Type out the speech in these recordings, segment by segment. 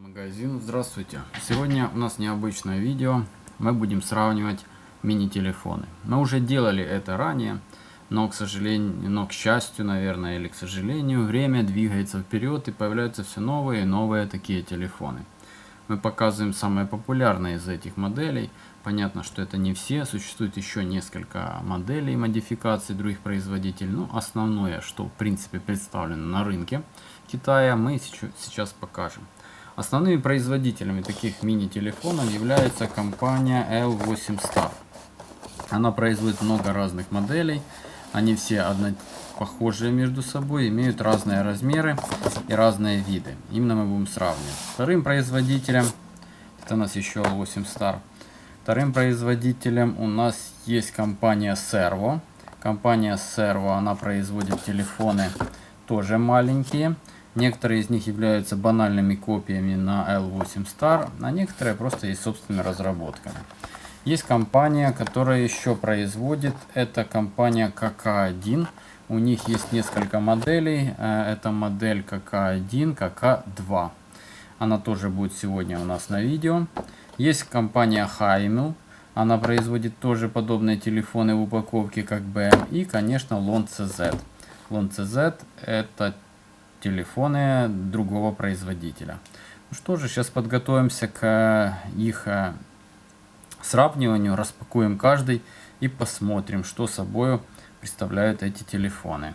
Магазин, здравствуйте! Сегодня у нас необычное видео. Мы будем сравнивать мини-телефоны. Мы уже делали это ранее, но, к сожалению, к счастью, наверное, или к сожалению, время двигается вперед и появляются все новые и новые такие телефоны. Мы показываем самые популярные из этих моделей. Понятно, что это не все, существует еще несколько моделей, модификаций других производителей. Но основное, что в принципе представлено на рынке Китая, мы сейчас покажем. Основными производителями таких мини-телефонов является компания L8 Star. Она производит много разных моделей. Они все похожие между собой, имеют разные размеры и разные виды. Именно мы будем сравнивать. Вторым производителем, это у нас еще L8 Star. Вторым производителем у нас есть компания Servo. Компания Servo, она производит телефоны тоже маленькие. Некоторые из них являются банальными копиями на L8 Star, а некоторые просто есть собственными разработками. Есть компания, которая еще производит, это компания KK1. У них есть несколько моделей, это модель KK1, KK2. Она тоже будет сегодня у нас на видео. Есть компания Haimel, она производит тоже подобные телефоны в упаковке как BM. И, конечно, Lonce Z. Lonce Z это телефоны другого производителя. Ну что же, сейчас подготовимся к их сравниванию, распакуем каждый и посмотрим, что собой представляют эти телефоны.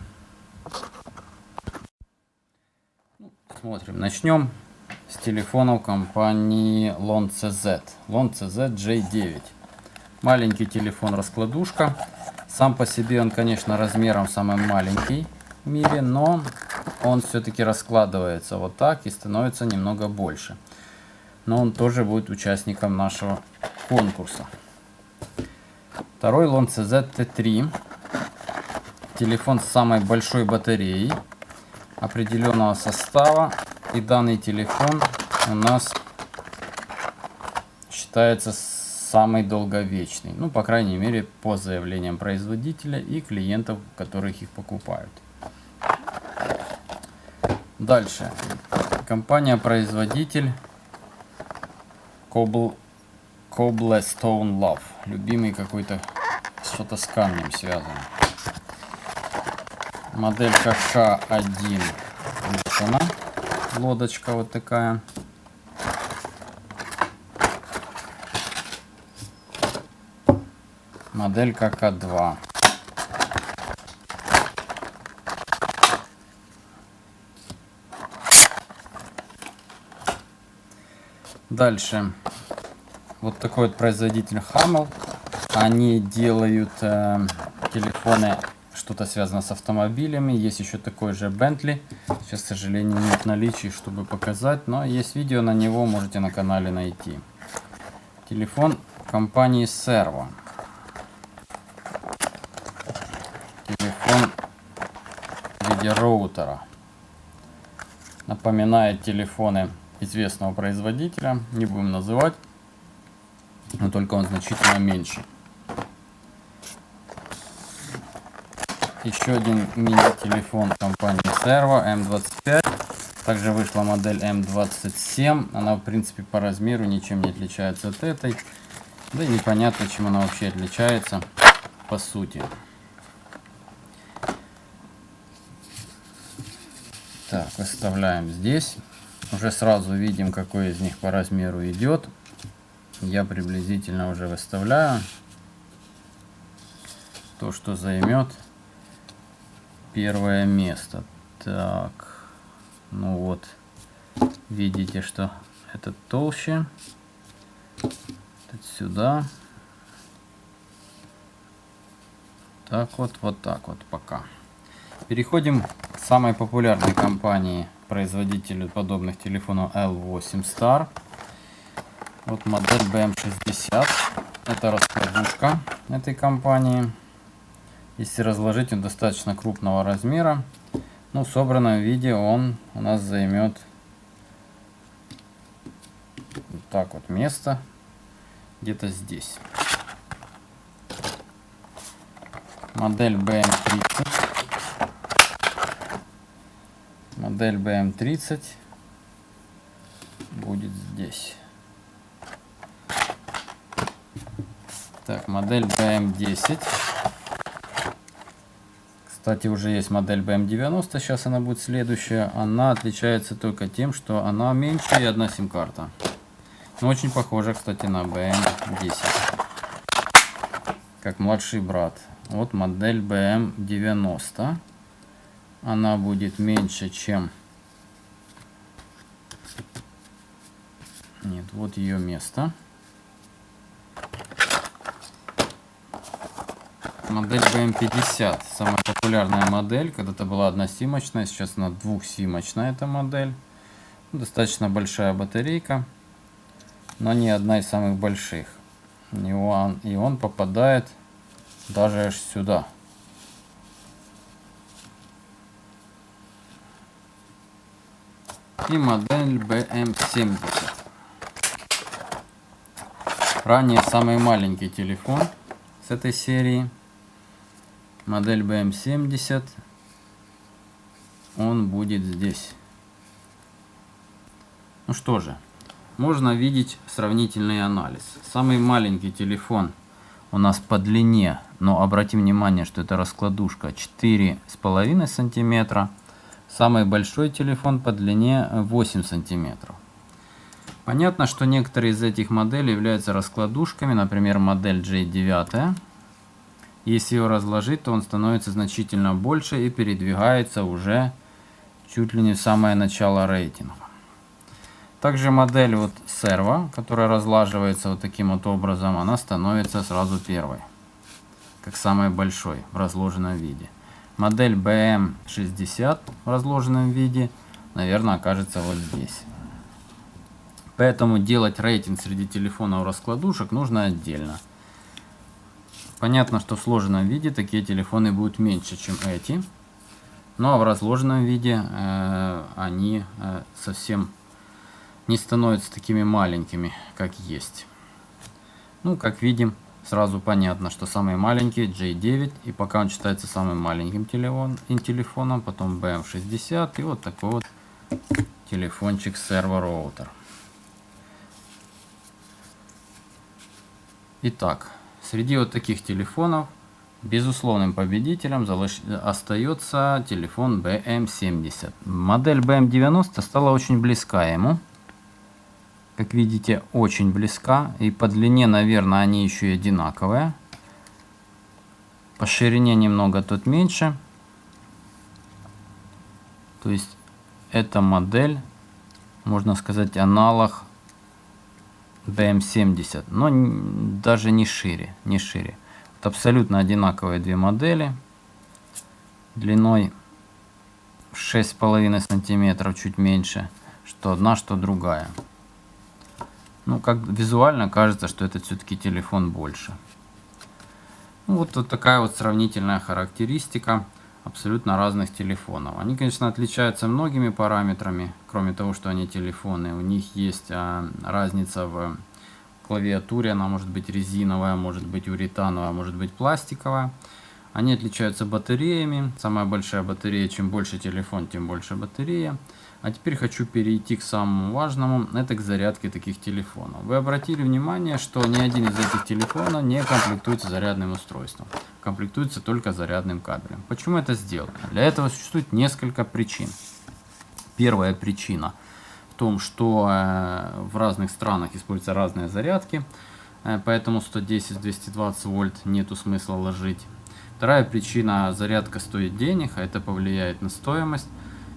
Смотрим, начнем с телефонов компании Lonce Z. Lonce Z J9. Маленький телефон, раскладушка. Сам по себе он, конечно, размером самый маленький в мире, но он все-таки раскладывается вот так и становится немного больше. Но он тоже будет участником нашего конкурса. Второй Lonce Z T3. Телефон с самой большой батареей определенного состава. И данный телефон у нас считается самый долговечный. Ну, по крайней мере, по заявлениям производителя и клиентов, которых их покупают. Дальше. Компания-производитель Cobblestone Love. Любимый какой-то, что-то с камнем связано. Модель KK1. Вот она. Лодочка вот такая. Модель KK2. Дальше. Вот такой вот производитель Haimel. Они делают телефоны, что-то связано с автомобилями. Есть еще такой же Bentley. Сейчас, к сожалению, нет наличия, чтобы показать. Но есть видео на него, можете на канале найти. Телефон компании Servo. Телефон в виде роутера. Напоминает телефоны известного производителя, не будем называть, но только он значительно меньше. Еще один мини-телефон компании Servo M25. Также вышла модель M27. Она, в принципе, по размеру ничем не отличается от этой. Да и непонятно, чем она вообще отличается по сути. Так, выставляем здесь. Уже сразу видим, какой из них по размеру идет. Я приблизительно уже выставляю то, что займет первое место. Так, ну вот, видите, что этот толще. Этот сюда. Так вот пока. Переходим к самой популярной компании, производителю подобных телефонов L8 Star. Вот модель BM60. Это раскладушка этой компании. Если разложить, он достаточно крупного размера. Но в собранном виде он у нас займет вот так вот место. Где-то здесь. Модель BM30. Модель BM30 будет модель BM10. Кстати, уже есть модель BM90, сейчас она будет следующая. Она отличается только тем, что она меньше и одна сим-карта. Но очень похожа, кстати, на BM10. Как младший брат. Вот модель BM90. Она будет меньше, чем... Нет, вот ее место. Модель BM50. Самая популярная модель. Когда-то была односимочная, сейчас она двухсимочная, эта модель. Достаточно большая батарейка, но не одна из самых больших. И он попадает даже аж сюда. И модель BM70. Ранее самый маленький телефон с этой серии. Модель BM70. Он будет здесь. Ну что же, можно видеть сравнительный анализ. Самый маленький телефон у нас по длине, но обратим внимание, что это раскладушка 4,5 сантиметра. Самый большой телефон по длине 8 сантиметров. Понятно, что некоторые из этих моделей являются раскладушками, например, модель J9. Если его разложить, то он становится значительно больше и передвигается уже чуть ли не в самое начало рейтинга. Также модель вот Servo, которая разлаживается вот таким вот образом, она становится сразу первой, как самой большой в разложенном виде. Модель BM60 в разложенном виде, наверное, окажется вот здесь. Поэтому делать рейтинг среди телефонов раскладушек нужно отдельно. Понятно, что в сложенном виде такие телефоны будут меньше, чем эти. Ну а в разложенном виде они совсем не становятся такими маленькими, как есть. Ну, как видим, сразу понятно, что самый маленький J9, и пока он считается самым маленьким телефоном, потом BM60 и вот такой вот телефончик Servo Router. Итак, среди вот таких телефонов безусловным победителем остается телефон BM70. Модель BM90 стала очень близка ему. Как видите, очень близка. И по длине, наверное, они еще и одинаковые. По ширине немного тут меньше. То есть эта модель, можно сказать, аналог BM70. Но даже не шире. Это абсолютно одинаковые две модели. Длиной 6,5 сантиметров, чуть меньше. Что одна, что другая. Ну, как визуально кажется, что это все-таки телефон больше. Ну, вот такая вот сравнительная характеристика абсолютно разных телефонов. Они, конечно, отличаются многими параметрами, кроме того, что они телефоны. У них есть разница в клавиатуре, она может быть резиновая, может быть уретановая, может быть пластиковая. Они отличаются батареями. Самая большая батарея, чем больше телефон, тем больше батарея. А теперь хочу перейти к самому важному, это к зарядке таких телефонов. Вы обратили внимание, что ни один из этих телефонов не комплектуется зарядным устройством. Комплектуется только зарядным кабелем. Почему это сделано? Для этого существует несколько причин. Первая причина в том, что в разных странах используются разные зарядки, поэтому 110-220 вольт нету смысла ложить. Вторая причина, зарядка стоит денег, а это повлияет на стоимость.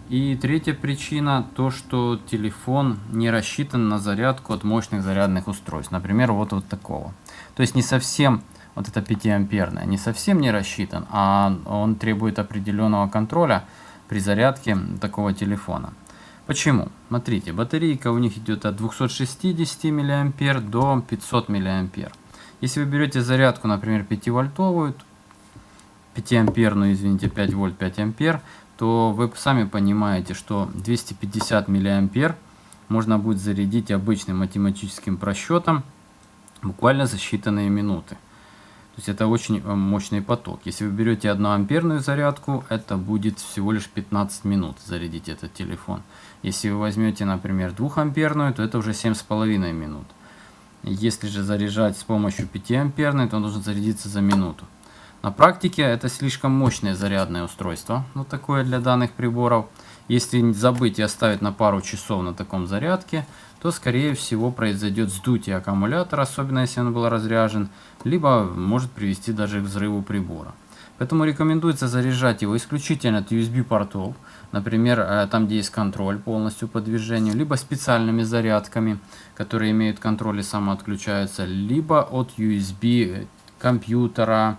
И третья причина, то что телефон не рассчитан на зарядку от мощных зарядных устройств. Например, вот такого. То есть не совсем, вот это 5-амперное, не совсем не рассчитан, а он требует определенного контроля при зарядке такого телефона. Почему? Смотрите, батарейка у них идет от 260 мА до 500 мА. Если вы берете зарядку, например, 5-вольтовую, 5-амперную, извините, 5 вольт, 5 ампер, то вы сами понимаете, что 250 мА можно будет зарядить обычным математическим просчетом буквально за считанные минуты. То есть это очень мощный поток. Если вы берете 1-амперную зарядку, это будет всего лишь 15 минут зарядить этот телефон. Если вы возьмете, например, 2-амперную, то это уже 7,5 минут. Если же заряжать с помощью 5 амперной, то он должен зарядиться за минуту. На практике это слишком мощное зарядное устройство, вот такое для данных приборов. Если забыть и оставить на пару часов на таком зарядке, то скорее всего произойдет вздутие аккумулятора, особенно если он был разряжен, либо может привести даже к взрыву прибора. Поэтому рекомендуется заряжать его исключительно от USB портов, например, там где есть контроль полностью по движению, либо специальными зарядками, которые имеют контроль и самоотключаются, либо от USB компьютера,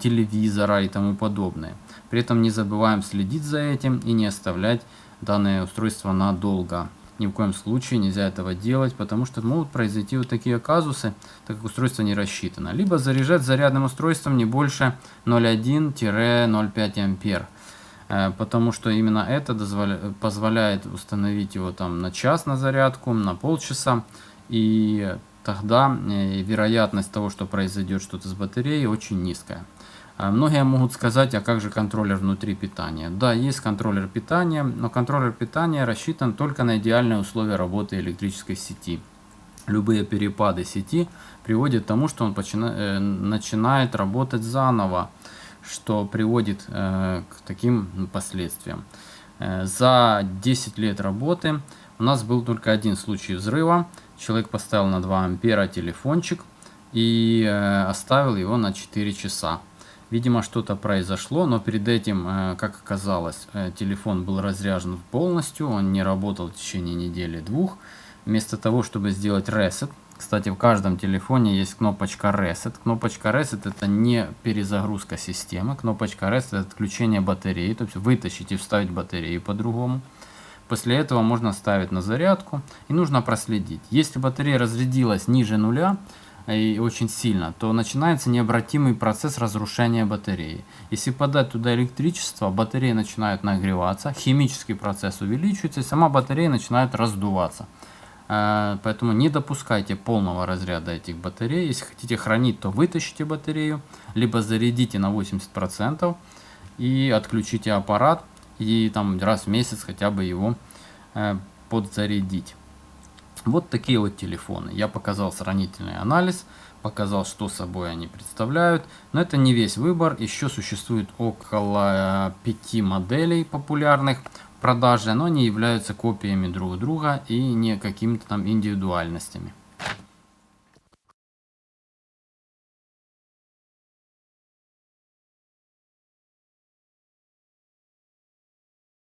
телевизора и тому подобное. При этом не забываем следить за этим и не оставлять данное устройство надолго. Ни в коем случае нельзя этого делать, потому что могут произойти вот такие казусы, так как устройство не рассчитано. Либо заряжать зарядным устройством не больше 0,1-0,5 ампер, потому что именно это позволяет установить его там на час на зарядку, на полчаса, и тогда вероятность того, что произойдет что-то с батареей, очень низкая. Многие могут сказать, а как же контроллер внутри питания? Да, есть контроллер питания, но контроллер питания рассчитан только на идеальные условия работы электрической сети. Любые перепады сети приводят к тому, что он начинает работать заново, что приводит к таким последствиям. За 10 лет работы у нас был только один случай взрыва. Человек поставил на 2 ампера телефончик и оставил его на 4 часа. Видимо, что-то произошло, но перед этим, как оказалось, телефон был разряжен полностью, он не работал в течение недели-двух. Вместо того, чтобы сделать reset, кстати, в каждом телефоне есть кнопочка reset. Кнопочка reset это не перезагрузка системы, кнопочка reset это отключение батареи, то есть вытащить и вставить батарею по-другому. После этого можно ставить на зарядку и нужно проследить. Если батарея разрядилась ниже нуля, и очень сильно, то начинается необратимый процесс разрушения батареи. Если подать туда электричество, батареи начинают нагреваться, химический процесс увеличивается, и сама батарея начинает раздуваться. Поэтому не допускайте полного разряда этих батарей. Если хотите хранить, то вытащите батарею, либо зарядите на 80% и отключите аппарат, и там раз в месяц хотя бы его подзарядить. Вот такие вот телефоны. Я показал сравнительный анализ, показал, что собой они представляют. Но это не весь выбор. Еще существует около 5 моделей популярных в продаже, но они являются копиями друг друга и не какими-то там индивидуальностями.